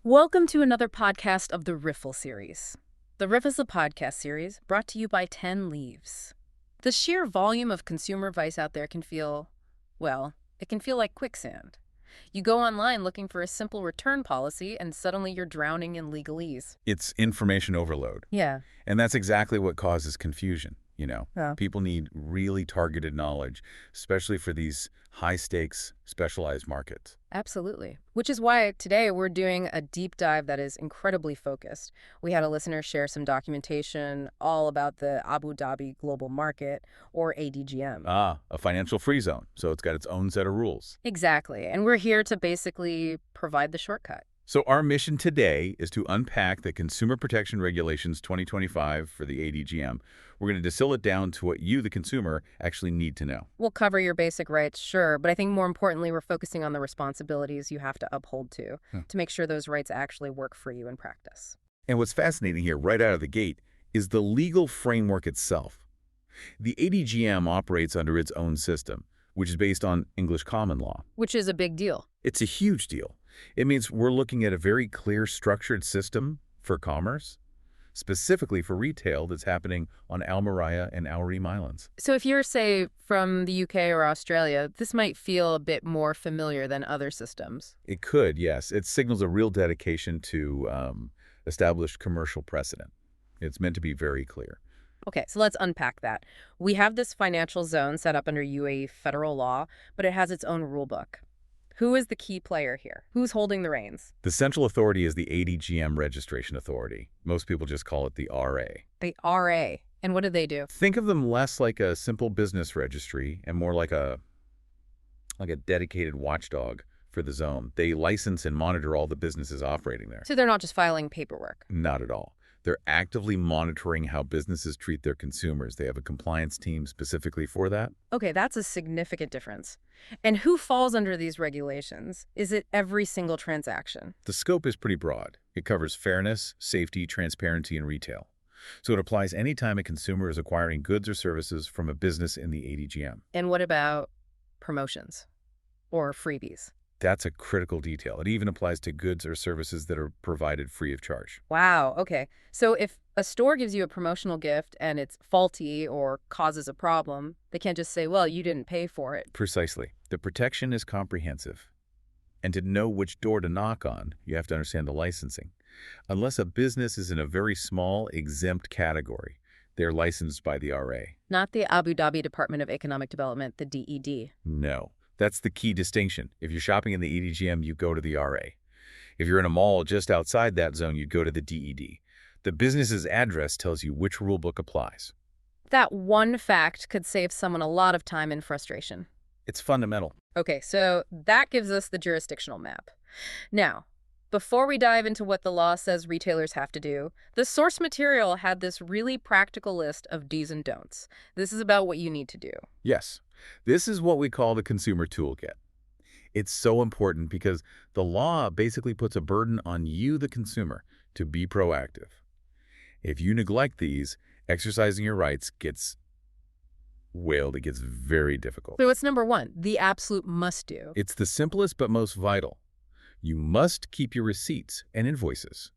Welcome to another podcast of the Riffle series. The Riff is a podcast series brought to you by 10 Leaves. The sheer volume of consumer advice out there can feel, well, it can feel like quicksand. You go online looking for a simple return policy and suddenly you're drowning in legalese. It's information overload. Yeah. And that's exactly what causes confusion, Yeah. People need really targeted knowledge, especially for these high-stakes, specialized markets. Absolutely. Which is why today we're doing a deep dive that is incredibly focused. We had a listener share some documentation all about the Abu Dhabi global market, or ADGM. A financial free zone, so it's got its own set of rules. Exactly. And we're here to basically provide the shortcut. So our mission today is to unpack the Consumer Protection Regulations 2025 for the ADGM. We're going to distill it down to what you, the consumer, actually need to know. We'll cover your basic rights, sure, but I think more importantly, we're focusing on the responsibilities you have to uphold to make sure those rights actually work for you in practice. And what's fascinating here right out of the gate is the legal framework itself. The ADGM operates under its own system, which is based on English common law. Which is a big deal. It's a huge deal. It means we're looking at a very clear, structured system for commerce, specifically for retail that's happening on Al Maryah and Al Reem Islands. So if you're, say, from the UK or Australia, this might feel a bit more familiar than other systems. It could, yes. It signals a real dedication to established commercial precedent. It's meant to be very clear. Okay, so let's unpack that. We have this financial zone set up under UAE federal law, but it has its own rule book. Who is the key player here? Who's holding the reins? The central authority is the ADGM Registration Authority. Most people just call it the RA. The RA. And what do they do? Think of them less like a simple business registry and more like a dedicated watchdog for the zone. They license and monitor all the businesses operating there. So they're not just filing paperwork. Not at all. They're actively monitoring how businesses treat their consumers. They have a compliance team specifically for that. Okay, that's a significant difference. And who falls under these regulations? Is it every single transaction? The scope is pretty broad. It covers fairness, safety, transparency, and retail. So it applies anytime a consumer is acquiring goods or services from a business in the ADGM. And what about promotions or freebies? That's a critical detail. It even applies to goods or services that are provided free of charge. Wow, okay. So if a store gives you a promotional gift and it's faulty or causes a problem, they can't just say, well, you didn't pay for it. Precisely. The protection is comprehensive. And to know which door to knock on, you have to understand the licensing. Unless a business is in a very small, exempt category, they're licensed by the RA. Not the Abu Dhabi Department of Economic Development, the DED. No. That's the key distinction. If you're shopping in the ADGM, you go to the RA. If you're in a mall just outside that zone, you'd go to the DED. The business's address tells you which rulebook applies. That one fact could save someone a lot of time and frustration. It's fundamental. Okay, so that gives us the jurisdictional map. Now, before we dive into what the law says retailers have to do, the source material had this really practical list of do's and don'ts. This is about what you need to do. Yes. This is what we call the consumer toolkit. It's so important because the law basically puts a burden on you, the consumer, to be proactive. If you neglect these, exercising your rights gets very difficult. So what's number one? The absolute must-do. It's the simplest but most vital. You must keep your receipts and invoices.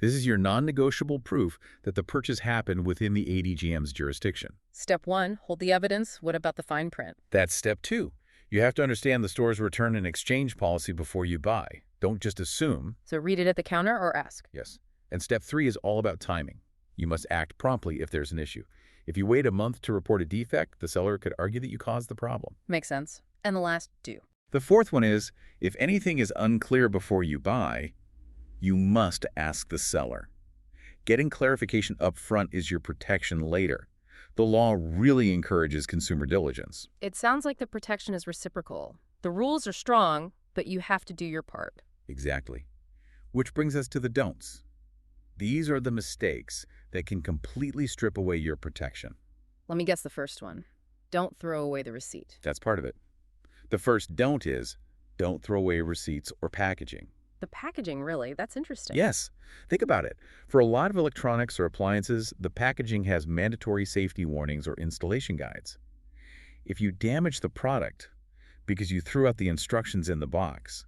This is your non-negotiable proof that the purchase happened within the ADGM's jurisdiction. Step one, hold the evidence. What about the fine print? That's step two. You have to understand the store's return and exchange policy before you buy. Don't just assume. So read it at the counter or ask. Yes. And step three is all about timing. You must act promptly if there's an issue. If you wait a month to report a defect, the seller could argue that you caused the problem. Makes sense. And the last, do. The fourth one is, if anything is unclear before you buy, you must ask the seller. Getting clarification up front is your protection later. The law really encourages consumer diligence. It sounds like the protection is reciprocal. The rules are strong, but you have to do your part. Exactly. Which brings us to the don'ts. These are the mistakes that can completely strip away your protection. Let me guess the first one. Don't throw away the receipt. That's part of it. The first don't is, don't throw away receipts or packaging. The packaging, really? That's interesting. Yes. Think about it. For a lot of electronics or appliances, the packaging has mandatory safety warnings or installation guides. If you damage the product because you threw out the instructions in the box,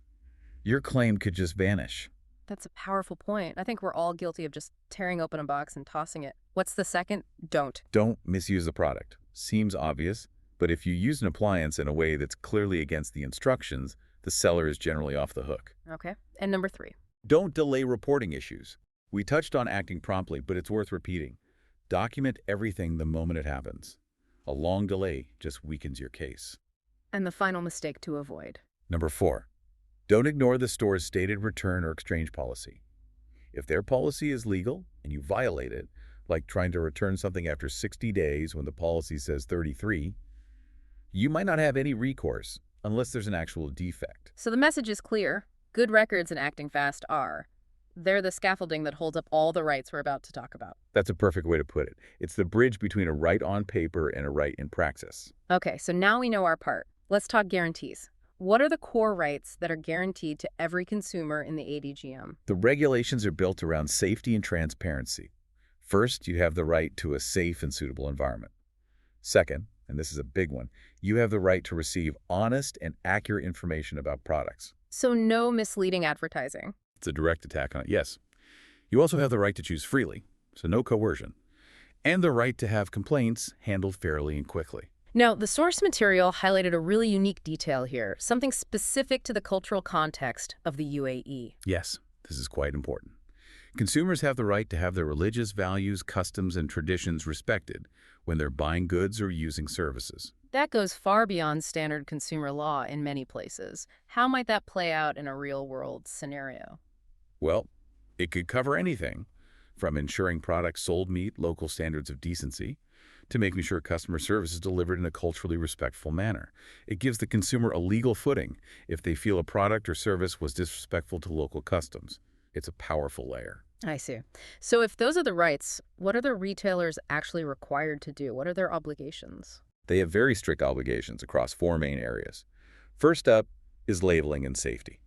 your claim could just vanish. That's a powerful point. I think we're all guilty of just tearing open a box and tossing it. What's the second? Don't. Don't misuse the product. Seems obvious, but if you use an appliance in a way that's clearly against the instructions, the seller is generally off the hook. Okay. And number 3. Don't delay reporting issues. We touched on acting promptly, but it's worth repeating. Document everything the moment it happens. A long delay just weakens your case. And the final mistake to avoid. Number 4, don't ignore the store's stated return or exchange policy. If their policy is legal and you violate it, like trying to return something after 60 days when the policy says 33, you might not have any recourse unless there's an actual defect. So the message is clear. Good records and acting fast are. They're the scaffolding that holds up all the rights we're about to talk about. That's a perfect way to put it. It's the bridge between a right on paper and a right in praxis. Okay, so now we know our part. Let's talk guarantees. What are the core rights that are guaranteed to every consumer in the ADGM? The regulations are built around safety and transparency. First, you have the right to a safe and suitable environment. Second, and this is a big one, you have the right to receive honest and accurate information about products. So no misleading advertising. It's a direct attack on it, yes. You also have the right to choose freely, so no coercion, and the right to have complaints handled fairly and quickly. Now, the source material highlighted a really unique detail here, something specific to the cultural context of the UAE. Yes, this is quite important. Consumers have the right to have their religious values, customs, and traditions respected when they're buying goods or using services. That goes far beyond standard consumer law in many places. How might that play out in a real-world scenario? Well, it could cover anything from ensuring products sold meet local standards of decency to making sure customer service is delivered in a culturally respectful manner. It gives the consumer a legal footing if they feel a product or service was disrespectful to local customs. It's a powerful layer. I see. So if those are the rights, what are the retailers actually required to do? What are their obligations? They have very strict obligations across 4 main areas. First up is labeling and safety.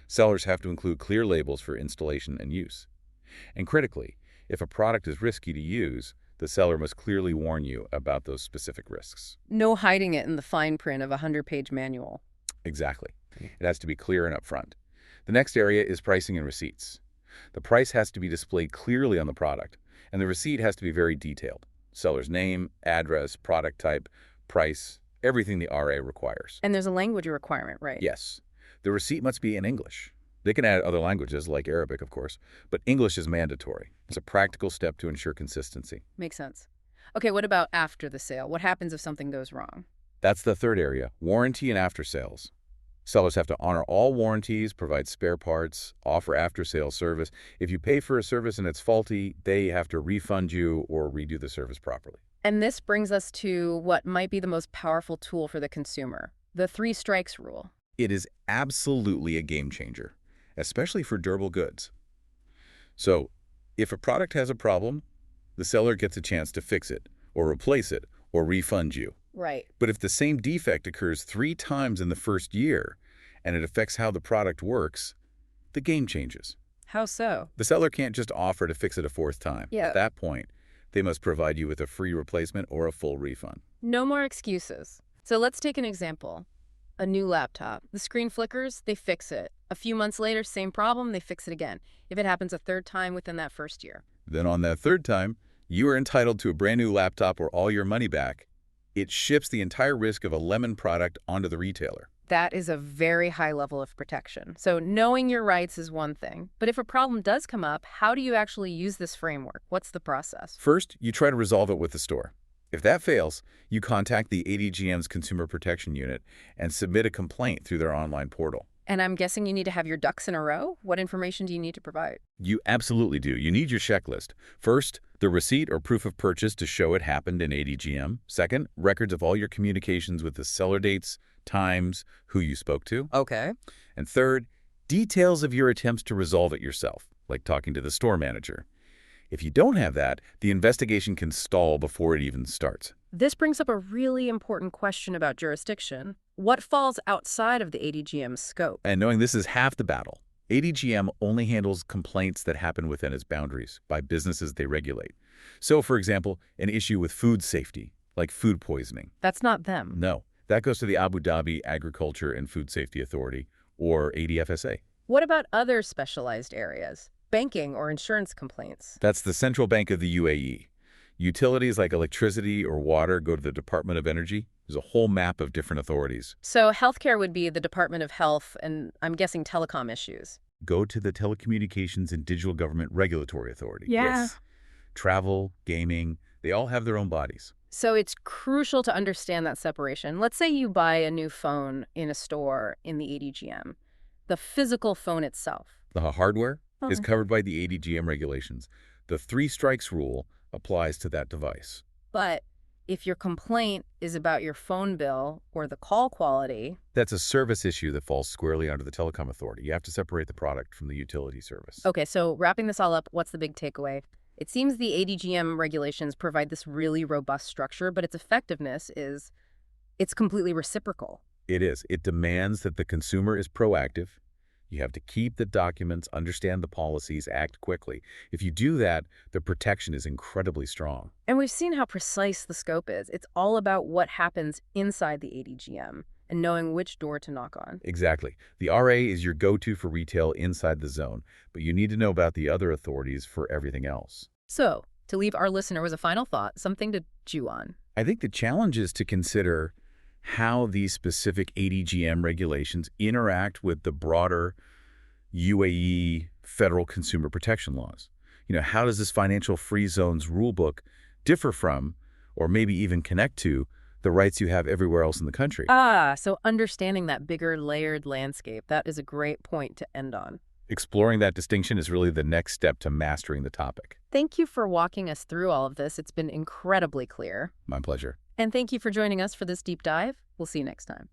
Sellers have to include clear labels for installation and use. And critically, if a product is risky to use, the seller must clearly warn you about those specific risks. No hiding it in the fine print of a 100-page manual. Exactly. It has to be clear and upfront. The next area is pricing and receipts. The price has to be displayed clearly on the product, and the receipt has to be very detailed. Seller's name, address, product type, price, everything the RA requires. And there's a language requirement, right? Yes. The receipt must be in English. They can add other languages, like Arabic, of course, but English is mandatory. It's a practical step to ensure consistency. Makes sense. Okay, what about after the sale? What happens if something goes wrong? That's the third area, warranty and after sales. Sellers have to honor all warranties, provide spare parts, offer after-sale service. If you pay for a service and it's faulty, they have to refund you or redo the service properly. And this brings us to what might be the most powerful tool for the consumer, the 3 strikes rule. It is absolutely a game changer, especially for durable goods. So, if a product has a problem, the seller gets a chance to fix it, or replace it, or refund you. Right. But if the same defect occurs 3 times in the first year, and it affects how the product works, the game changes. How so? The seller can't just offer to fix it a 4th time. Yeah. At that point, they must provide you with a free replacement or a full refund. No more excuses. So let's take an example. A new laptop. The screen flickers, they fix it. A few months later, same problem, they fix it again. If it happens a 3rd time within that first year. Then on that 3rd time, you are entitled to a brand new laptop or all your money back. It shifts the entire risk of a lemon product onto the retailer. That is a very high level of protection. So knowing your rights is one thing. But if a problem does come up, how do you actually use this framework? What's the process? First, you try to resolve it with the store. If that fails, you contact the ADGM's Consumer Protection Unit and submit a complaint through their online portal. And I'm guessing you need to have your ducks in a row? What information do you need to provide? You absolutely do. You need your checklist. First, the receipt or proof of purchase to show it happened in ADGM. Second, records of all your communications with the seller dates, times, who you spoke to. Okay. And third, details of your attempts to resolve it yourself, like talking to the store manager. If you don't have that, the investigation can stall before it even starts. This brings up a really important question about jurisdiction. What falls outside of the ADGM's scope? And knowing this is half the battle, ADGM only handles complaints that happen within its boundaries by businesses they regulate. So, for example, an issue with food safety, like food poisoning. That's not them. No, that goes to the Abu Dhabi Agriculture and Food Safety Authority, or ADFSA. What about other specialized areas? Banking or insurance complaints? That's the central bank of the UAE. Utilities like electricity or water go to the Department of Energy. There's a whole map of different authorities. So healthcare would be the Department of Health, and I'm guessing telecom issues. Go to the Telecommunications and Digital Government Regulatory Authority. Yeah. Yes. Travel, gaming, they all have their own bodies. So it's crucial to understand that separation. Let's say you buy a new phone in a store in the ADGM, the physical phone itself. The hardware is Okay. covered by the ADGM regulations. The three strikes rule applies to that device. But if your complaint is about your phone bill or the call quality, That's a service issue that falls squarely under the telecom authority. You have to separate the product from the utility service. okay, so wrapping this all up, what's the big takeaway? It seems the ADGM regulations provide this really robust structure, but its effectiveness is, it's completely reciprocal. It is. It demands that the consumer is proactive. You have to keep the documents, understand the policies, act quickly. If you do that, the protection is incredibly strong. And we've seen how precise the scope is. It's all about what happens inside the ADGM and knowing which door to knock on. Exactly. The RA is your go-to for retail inside the zone, but you need to know about the other authorities for everything else. So, to leave our listener with a final thought, something to chew on. I think the challenge is to consider how these specific ADGM regulations interact with the broader UAE federal consumer protection laws. How does this financial free zones rulebook differ from, or maybe even connect to, the rights you have everywhere else in the country? So understanding that bigger layered landscape, that is a great point to end on. Exploring that distinction is really the next step to mastering the topic. Thank you for walking us through all of this. It's been incredibly clear. My pleasure. And thank you for joining us for this deep dive. We'll see you next time.